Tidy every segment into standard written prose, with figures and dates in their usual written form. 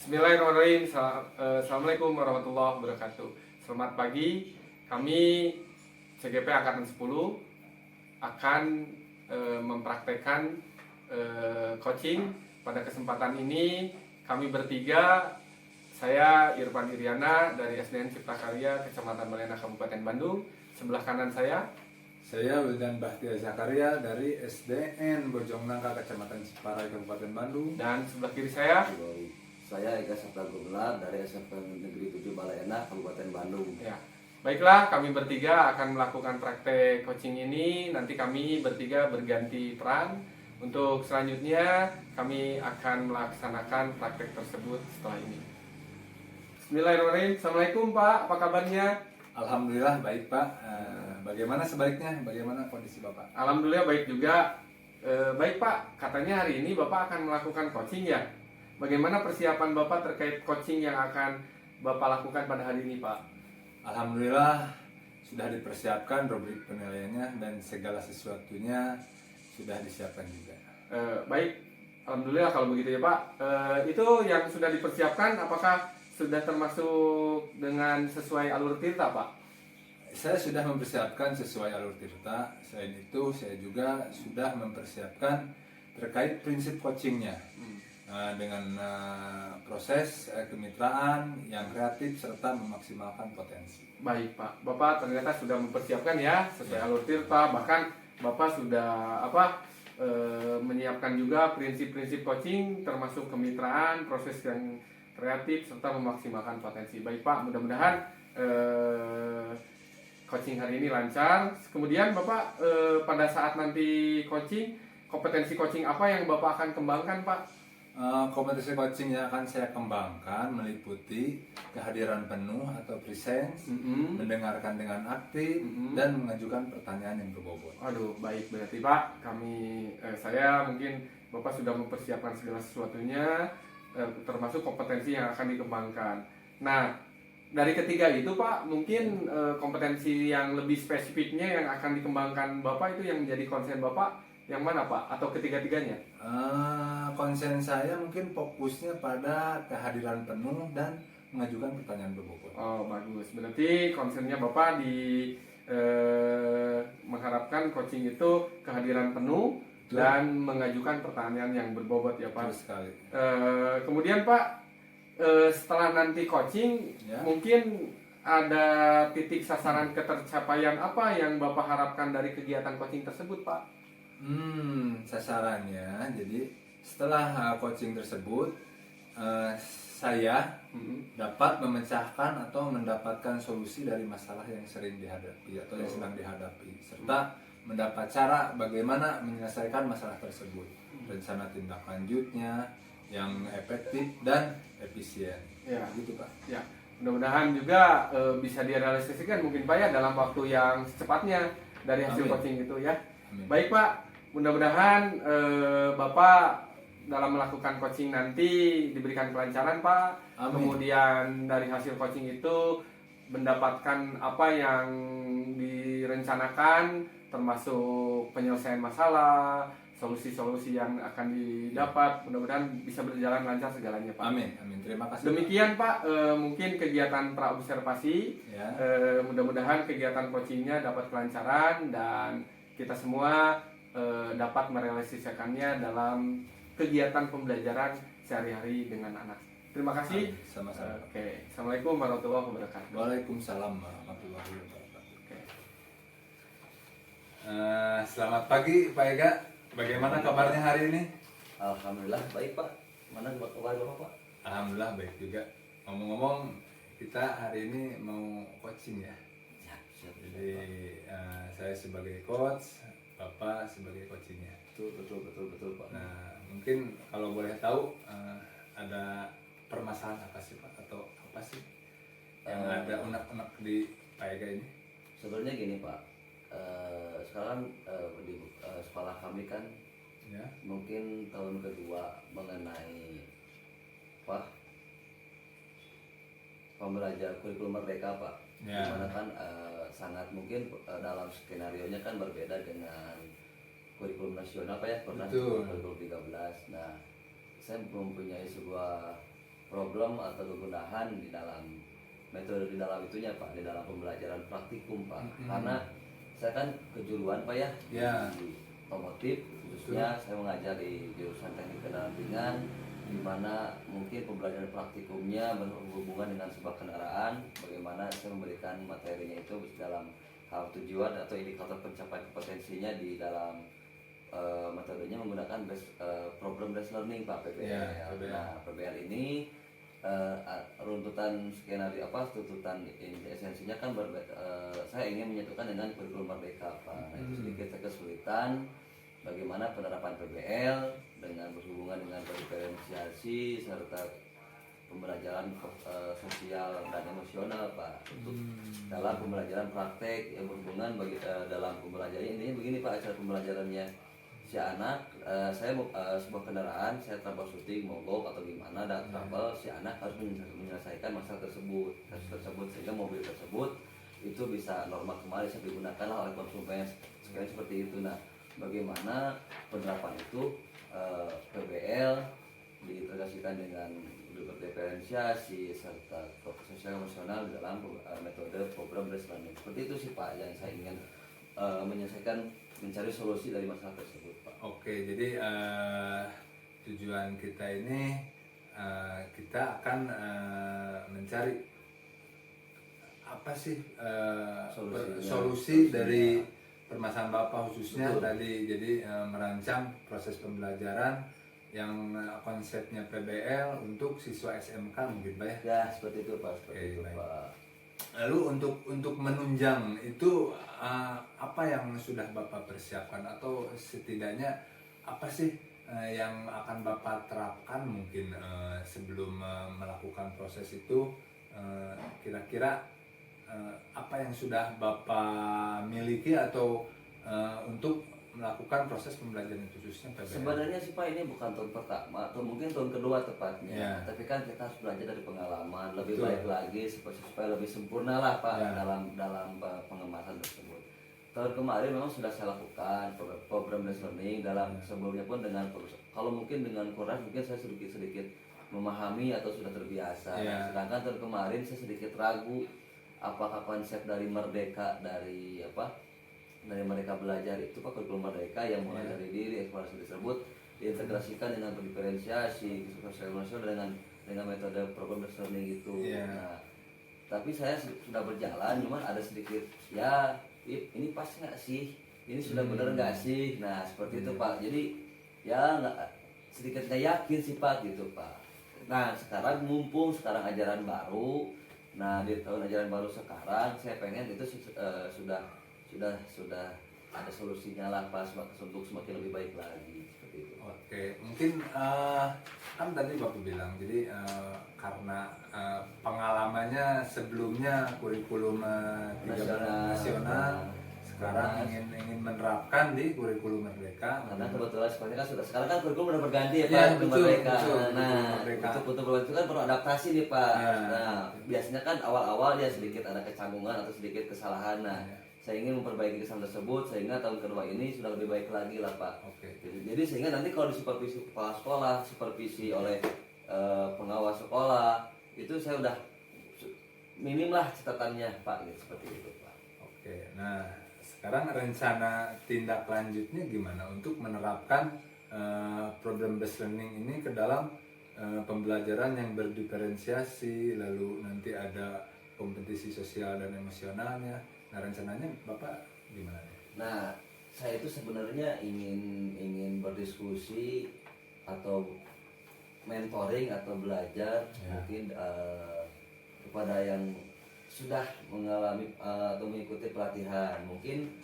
Bismillahirrahmanirrahim. Assalamualaikum warahmatullahi wabarakatuh. Selamat pagi. Kami CGP Angkatan 10 akan mempraktekkan coaching. Pada kesempatan ini kami bertiga, saya Irfan Iriana dari SDN Cipta Karya Kecamatan Balena Kabupaten Bandung. Sebelah kanan saya Wildan Bahtia Zakaria dari SDN Bojongnangka Kecamatan Ciparai Kabupaten Bandung. dan sebelah kiri saya Eka Sabta Gumelar dari SMP Negeri 7 Balena Kabupaten Bandung. ya. Baiklah, kami bertiga akan melakukan praktek coaching ini. Nanti kami bertiga berganti peran. Untuk selanjutnya kami akan melaksanakan praktek tersebut setelah ini. Bismillahirrahmanirrahim. Assalamualaikum Pak, apa kabarnya? Alhamdulillah baik Pak. Bagaimana sebaliknya? Bagaimana kondisi Bapak? Alhamdulillah baik juga. Baik Pak, katanya hari ini Bapak akan melakukan coaching ya? Bagaimana persiapan Bapak terkait coaching yang akan Bapak lakukan pada hari ini Pak? Alhamdulillah sudah dipersiapkan rubrik penilaiannya dan segala sesuatunya sudah disiapkan juga. Baik, alhamdulillah kalau begitu ya Pak. Itu yang sudah dipersiapkan, apakah sudah termasuk dengan sesuai alur tirta Pak? Saya sudah mempersiapkan sesuai alur tirta. Selain itu saya juga sudah mempersiapkan terkait prinsip coachingnya. Dengan proses kemitraan yang kreatif serta memaksimalkan potensi. Baik Pak, Bapak ternyata sudah mempersiapkan ya sesuai alur tirta, bahkan Bapak sudah menyiapkan juga prinsip-prinsip coaching termasuk kemitraan, proses yang kreatif serta memaksimalkan potensi. Baik Pak, mudah-mudahan coaching hari ini lancar. Kemudian Bapak pada saat nanti coaching, kompetensi coaching apa yang Bapak akan kembangkan Pak? Kompetensi coaching yang akan saya kembangkan meliputi kehadiran penuh atau presence, mendengarkan dengan aktif, dan mengajukan pertanyaan yang berbobot. Aduh, baik berarti Pak, saya mungkin Bapak sudah mempersiapkan segala sesuatunya, termasuk kompetensi yang akan dikembangkan. Nah, dari ketiga itu Pak, mungkin kompetensi yang lebih spesifiknya yang akan dikembangkan Bapak itu yang menjadi konsen Bapak yang mana Pak? Atau ketiga-tiganya? Konsen saya mungkin fokusnya pada kehadiran penuh dan mengajukan pertanyaan berbobot. Oh bagus, berarti konsennya Bapak mengharapkan coaching itu kehadiran penuh dan mengajukan pertanyaan yang berbobot ya Pak. Terus sekali. Kemudian Pak, setelah nanti coaching, Ya. mungkin ada titik sasaran ketercapaian apa yang Bapak harapkan dari kegiatan coaching tersebut Pak? Sasarannya, jadi setelah coaching tersebut saya dapat memecahkan atau mendapatkan solusi dari masalah yang sering dihadapi atau yang sedang dihadapi, serta mendapat cara bagaimana menyelesaikan masalah tersebut, rencana tindak lanjutnya yang efektif dan efisien. Ya. Gitu Pak. Ya, mudah-mudahan juga bisa direalisasikan mungkin Pak ya dalam waktu yang secepatnya dari hasil Amin. coaching itu ya. Amin. Baik Pak, mudah-mudahan Bapak dalam melakukan coaching nanti diberikan kelancaran Pak. Amin. Kemudian dari hasil coaching itu mendapatkan apa yang direncanakan, termasuk penyelesaian masalah, solusi-solusi yang akan didapat. Mudah-mudahan bisa berjalan lancar segalanya Pak. Amin. Amin. Terima kasih. Demikian Pak, mungkin kegiatan praobservasi. Ya. Mudah-mudahan kegiatan coachingnya dapat kelancaran dan kita semua dapat merealisasikannya dalam kegiatan pembelajaran sehari-hari dengan anak. Terima kasih. Sama-sama. Oke, Assalamualaikum warahmatullahi wabarakatuh. Waalaikumsalam warahmatullahi wabarakatuh. Oke. Selamat pagi Pak Ega. Bagaimana kabarnya hari ini? Alhamdulillah baik Pak. Mana kabar Bapak Pak? Alhamdulillah baik juga. Ngomong-ngomong, kita hari ini mau coaching ya. Ya, siap. Jadi saya sebagai coach, Bapak sebagai coachingnya. Betul Pak. Nah, mungkin kalau boleh tahu ada permasalahan apa sih Pak, atau apa sih yang ada unek-unek di Pak Ega ini? Sebenarnya gini Pak. Sekarang di sekolah kami kan Ya. mungkin tahun kedua mengenai pembelajaran kurikulum merdeka Pak. Ya. Dimana kan sangat mungkin dalam skenario nya kan berbeda dengan kurikulum nasional Pak ya, pernah Betul. kurikulum 13. Nah, saya mempunyai sebuah problem atau kegundahan di dalam metode di dalam itunya Pak, di dalam pembelajaran praktikum Pak. Karena saya kan kejuruan Pak ya, di otomotif khususnya. Saya mengajar di jurusan teknik kendaraan ringan, di mana mungkin pembelajaran praktikumnya berhubungan dengan sebuah kendaraan, bagaimana saya memberikan materinya itu dalam hal tujuan atau indikator pencapaian kompetensinya di dalam metodenya menggunakan problem based learning Pak, PBL. Nah, PBL ini runtutan skenario tuntutan esensinya kan saya ingin menyatukan dengan kurikulum merdeka Pak. Nah, itu sedikit kesulitan bagaimana penerapan PBL dengan berhubungan dengan diferensiasi serta pembelajaran sosial dan emosional Pak, untuk dalam pembelajaran praktek yang berhubungan dalam pembelajaran ini begini Pak. Acara pembelajarannya si anak, saya sebuah kendaraan, saya troubleshooting mogok atau gimana, dan trouble si anak harus menyelesaikan masalah tersebut, sehingga mobil tersebut itu bisa normal kembali, bisa digunakan oleh konsumen seperti itu. Nah, bagaimana penerapan itu PBL diintegrasikan dengan berdiferensiasi serta sosial emosional di dalam metode problem based learning. Seperti itu sih Pak yang saya ingin mencari solusi dari masalah tersebut Pak. Oke, jadi tujuan kita ini kita akan mencari apa sih solusi dari permasalahan Bapak khususnya. Betul. Tadi jadi merancang proses pembelajaran yang konsepnya PBL untuk siswa SMK mungkin Pak ya? Ya, seperti itu Pak. Seperti itu Pak. Lalu untuk menunjang itu apa yang sudah Bapak persiapkan, atau setidaknya apa sih yang akan Bapak terapkan mungkin sebelum melakukan proses itu, kira-kira apa yang sudah Bapak miliki atau untuk melakukan proses pembelajaran khususnya PBL? Sebenarnya sih Pak, ini bukan tahun pertama atau mungkin tahun kedua tepatnya, tapi kan kita harus belajar dari pengalaman, lebih baik lagi supaya lebih sempurna lah Pak dalam pengemasan tersebut. Tahun kemarin memang sudah saya lakukan program based learning, dalam sebelumnya pun kalau mungkin dengan kurang mungkin saya sedikit memahami atau sudah terbiasa. Sedangkan tahun kemarin saya sedikit ragu apakah konsep dari merdeka dari mereka belajar itu Pak, kurikulum merdeka yang mulai dari diri, eksplorasi tersebut diintegrasikan dengan berdiferensiasi, sosial emosional dengan metode problem based learning itu. Nah, tapi saya sudah berjalan, cuman ada sedikit ini pas nggak sih, ini sudah benar nggak sih. Nah, seperti itu Pak. Jadi sedikit nggak yakin sih Pak gitu Pak. Nah, sekarang mumpung sekarang ajaran baru, nah di tahun ajaran baru sekarang saya pengen itu sudah ada solusinya lah Pak, untuk semakin lebih baik lagi seperti itu. Oke, mungkin kan tadi Bapak bilang jadi karena pengalamannya sebelumnya kurikulum nasional, sekarang ingin menerapkan di kurikulum merdeka. Karena kebetulan sebenarnya kan sekarang kan kurikulum udah berganti ya Pak, merdeka. Nah, untuk itu kan perlu adaptasi nih Pak. Nah, biasanya kan awal-awal ya sedikit ada kecanggungan atau sedikit kesalahan. Nah, saya ingin memperbaiki kesalahan tersebut sehingga tahun kedua ini sudah lebih baik lagi lah Pak. Jadi sehingga nanti kalau disupervisi kepala sekolah, supervisi oleh pengawas sekolah, itu saya udah minim lah catatannya Pak, gitu, seperti itu Pak. Oke, nah sekarang rencana tindak lanjutnya gimana untuk menerapkan problem based learning ini ke dalam pembelajaran yang berdiferensiasi, lalu nanti ada kompetisi sosial dan emosionalnya. Nah, rencananya Bapak gimana? Nah, saya itu sebenarnya ingin berdiskusi atau mentoring atau belajar mungkin kepada yang sudah mengalami atau mengikuti pelatihan. Mungkin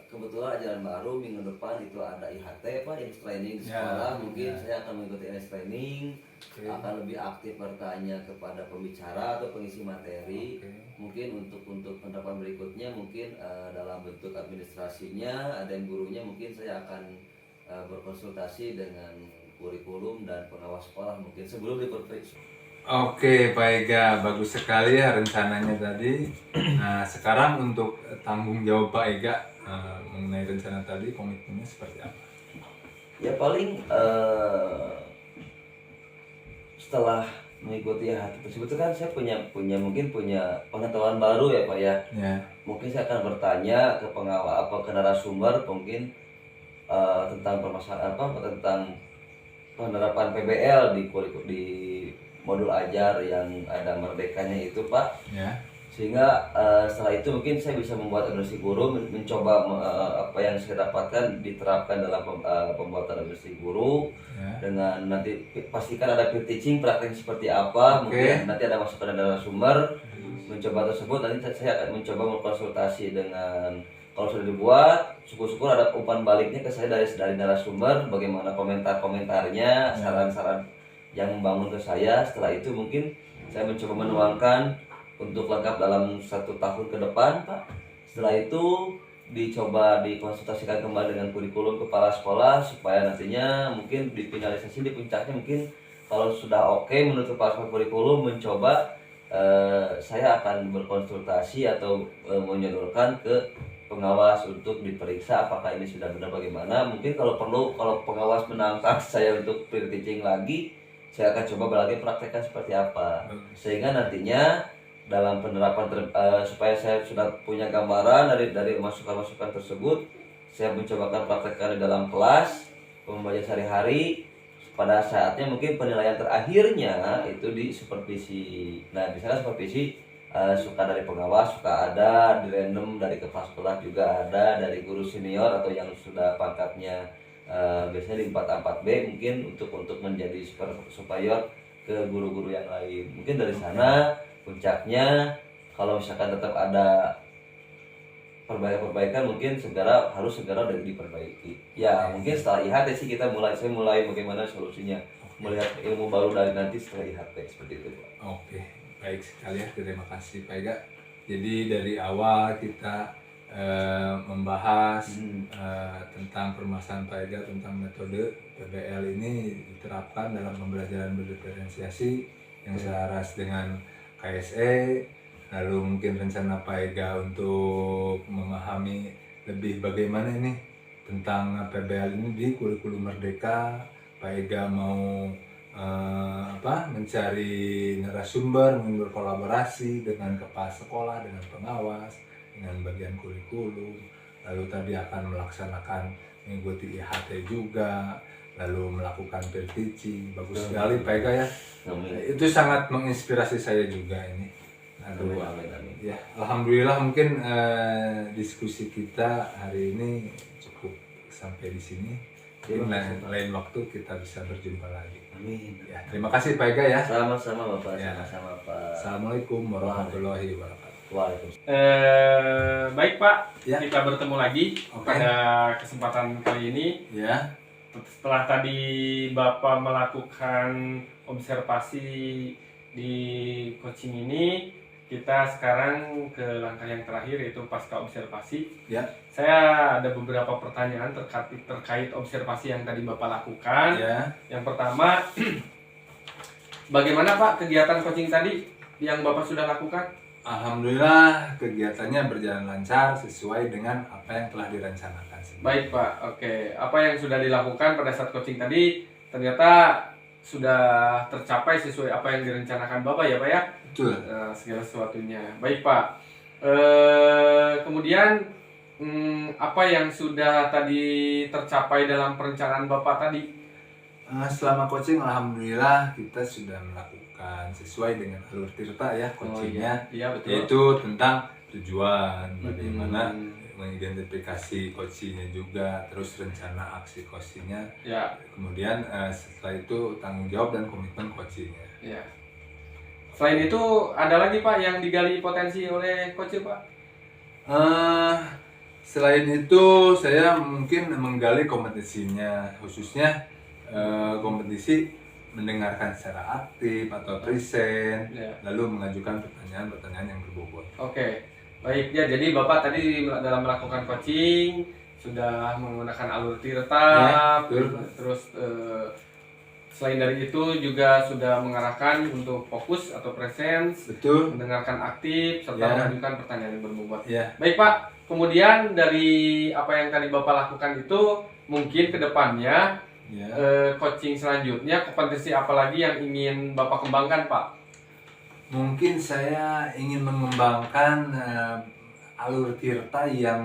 kebetulan ajaran baru minggu depan itu ada IHT Pak, Innes Training di sekolah. Mungkin saya akan mengikuti Innes Training, akan lebih aktif bertanya kepada pembicara atau pengisi materi. Mungkin untuk penerapan berikutnya mungkin dalam bentuk administrasinya, ada yang gurunya, mungkin saya akan berkonsultasi dengan kurikulum dan pengawas sekolah mungkin sebelum diperbaiki. Oke, Pak Ega, bagus sekali ya rencananya tadi. Nah, sekarang untuk tanggung jawab Pak Ega mengenai rencana tadi, komitmennya seperti apa? Ya paling setelah mengikuti hati tersebut itu kan saya mungkin punya pengetahuan baru ya Pak ya. Ya. Mungkin saya akan bertanya ke pengawal ke narasumber mungkin tentang permasalahan tentang penerapan PBL di modul ajar yang ada merdekanya itu Pak. Ya. Sehingga setelah itu mungkin saya bisa membuat evaluasi guru, mencoba apa yang saya dapatkan diterapkan dalam pembuatan evaluasi guru. Ya. Dengan nanti pastikan ada peer teaching praktek seperti apa. Mungkin nanti ada masukan dari narasumber. Mencoba tersebut nanti saya akan mencoba berkonsultasi dengan, kalau sudah dibuat, syukur-syukur ada umpan baliknya ke saya dari narasumber, bagaimana komentar-komentarnya, saran-saran yang membangun ke saya. Setelah itu mungkin saya mencoba menuangkan untuk lengkap dalam 1 tahun ke depan Pak. Setelah itu dicoba dikonsultasikan kembali dengan kurikulum kepala sekolah supaya nantinya mungkin di finalisasi, di puncaknya mungkin kalau sudah oke menurut kepala sekolah kurikulum, mencoba saya akan berkonsultasi atau menyodorkan ke pengawas untuk diperiksa apakah ini sudah benar bagaimana. Mungkin kalau perlu, kalau pengawas menantang saya untuk peer teaching lagi, saya akan coba lagi praktekkan seperti apa, sehingga nantinya dalam penerapan supaya saya sudah punya gambaran dari masukan-masukan tersebut, saya mencobakan praktekkan di dalam kelas pembelajaran sehari-hari. Pada saatnya mungkin penilaian terakhirnya itu di supervisi. Nah, misalnya supervisi suka dari pengawas, suka ada di random dari kepala sekolah, juga ada dari guru senior atau yang sudah pangkatnya biasanya di 44B mungkin untuk menjadi superior ke guru-guru yang lain. Mungkin dari sana puncaknya, kalau misalkan tetap ada perbaikan mungkin harus segera diperbaiki. Ya mungkin setelah IHT sih saya mulai bagaimana solusinya, melihat ilmu baru dari nanti setelah IHT seperti itu Pak. Oke, baik sekali ya, terima kasih Pak Ega. Jadi dari awal kita membahas tentang permasalahan Pak Ega tentang metode PBL ini diterapkan dalam pembelajaran berdiferensiasi yang selaras dengan KSE, lalu mungkin rencana Pak Ega untuk memahami lebih bagaimana ini tentang PBL ini di kurikulum Merdeka. Pak Ega mau mencari narasumber, berkolaborasi dengan kepala sekolah, dengan pengawas, dengan bagian kurikulum, lalu tadi akan melaksanakan mengikuti IHT juga, lalu melakukan peer teaching. Bagus sekali Pak Ega ya. Itu sangat menginspirasi saya juga ini. Aduh, amin. Ya, alhamdulillah mungkin diskusi kita hari ini cukup sampai di sini. Lain waktu kita bisa berjumpa lagi. Amin. Ya, terima kasih Pak Ega ya. Sama-sama Bapak. Ya. Sama-sama Pak. Assalamualaikum warahmatullahi wabarakatuh. Waalaikumsalam. Baik Pak, Ya. kita bertemu lagi pada kesempatan kali ini. Ya. Setelah tadi Bapak melakukan observasi di coaching ini, kita sekarang ke langkah yang terakhir, yaitu pasca observasi. Ya. Saya ada beberapa pertanyaan terkait observasi yang tadi Bapak lakukan. Ya. Yang pertama, bagaimana Pak kegiatan coaching tadi yang Bapak sudah lakukan? Alhamdulillah kegiatannya berjalan lancar sesuai dengan apa yang telah direncanakan. Baik Pak, oke. Apa yang sudah dilakukan pada saat coaching tadi ternyata sudah tercapai sesuai apa yang direncanakan Bapak ya Pak ya? Betul. Segala sesuatunya. Baik Pak. Kemudian apa yang sudah tadi tercapai dalam perencanaan Bapak tadi? Selama coaching alhamdulillah kita sudah melakukan sesuai dengan alur tirta ya coachingnya. Iya betul. Yaitu tentang tujuan, bagaimana mengidentifikasi coachingnya juga, terus rencana aksi coachingnya. Ya. Kemudian setelah itu tanggung jawab dan komitmen coachingnya. Ya. Selain itu ada lagi Pak yang digali potensi oleh coach Pak? Selain itu saya mungkin menggali kompetensinya, khususnya kompetisi mendengarkan secara aktif atau present, lalu mengajukan pertanyaan-pertanyaan yang berbobot. Oke, baik ya. Jadi Bapak tadi dalam melakukan coaching sudah menggunakan alur tirta, terus selain dari itu juga sudah mengarahkan untuk fokus atau presence, mendengarkan aktif serta mengajukan pertanyaan yang berbobot. Baik Pak, kemudian dari apa yang tadi Bapak lakukan itu mungkin kedepannya Ya. coaching selanjutnya, kompetensi apa lagi yang ingin Bapak kembangkan, Pak? Mungkin saya ingin mengembangkan alur tirta yang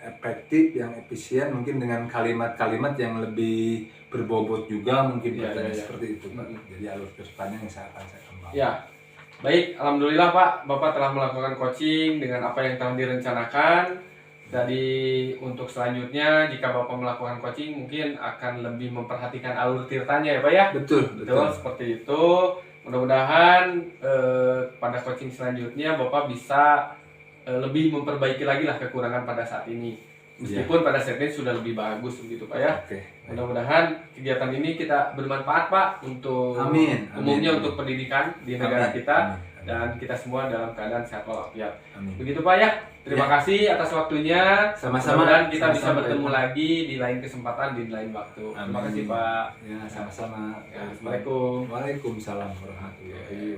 efektif, yang efisien, mungkin dengan kalimat-kalimat yang lebih berbobot juga, mungkin Ya, pertanyaan ya. seperti itu, Pak. Jadi alur tirtanya yang akan saya kembangkan. Ya, baik. Alhamdulillah Pak, Bapak telah melakukan coaching dengan apa yang telah direncanakan. Jadi untuk selanjutnya, jika Bapak melakukan coaching, mungkin akan lebih memperhatikan alur tirtanya ya Pak ya? Betul. Betul, seperti itu. Mudah-mudahan pada coaching selanjutnya Bapak bisa lebih memperbaiki lagi lah kekurangan pada saat ini. Meskipun pada saat ini sudah lebih bagus begitu Pak ya. Oke. Mudah-mudahan kegiatan ini kita bermanfaat Pak untuk Amin. umumnya Amin. untuk pendidikan di negara Amin. kita Amin. dan kita semua dalam keadaan sehat walafiat. Amin. Begitu Pak ya. Terima kasih atas waktunya. Sama-sama. Mudah-mudahan kita bisa Sama-sama, bertemu Pak. lagi di lain kesempatan di lain waktu. Terima Amin. kasih Pak. Ya, sama-sama. Ya, Assalamualaikum. Waalaikumsalam warahmatullahi